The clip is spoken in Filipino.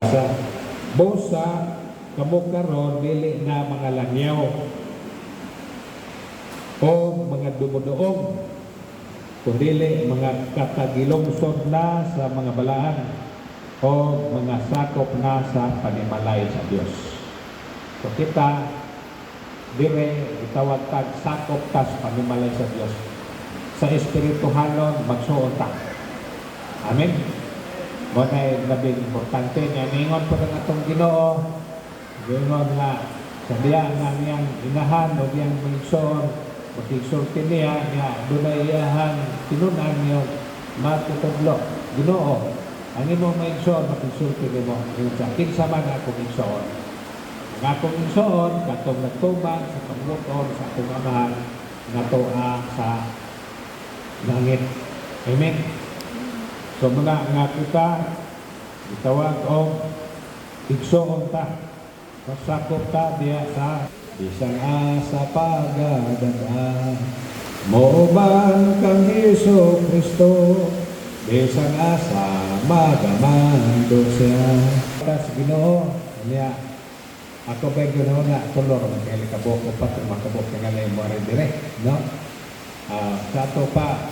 Sa busa kamo karon dili na mga langyaw o mga dumudoong, kundi mga katagilungsod na sa mga balaan o mga sakop na sa panimalay sa Dios. So kita dire gitawag tag sakop ta sa panimalay sa Dios. Sa espirituhanon magsuon ta. Amen. Mo nay labing importante nga ningon pa ang atong Ginoo. Gingon nga sa diya nga niyang inahan o diyang mingson magigsulti niya nga dunay iyahan tinunan niyo matutudlo. Ginoo, ang imong mingson magigsulti nimo sa kinsa man akong mingson. Ang akong mingson katong nagtubag sa pagluton sa akong amahan nga tuwa sa langit. Amen. So muna nga kita itawag o igsoon ta masakop ta diya sa bisang asa pagadaan mo man kang Hesus Kristo bisang asa magamando siya sa Ginoo niya ako ba Ginoo na tulor magkalikabok ko pa makabok nga lay mo rin dire no sa to pa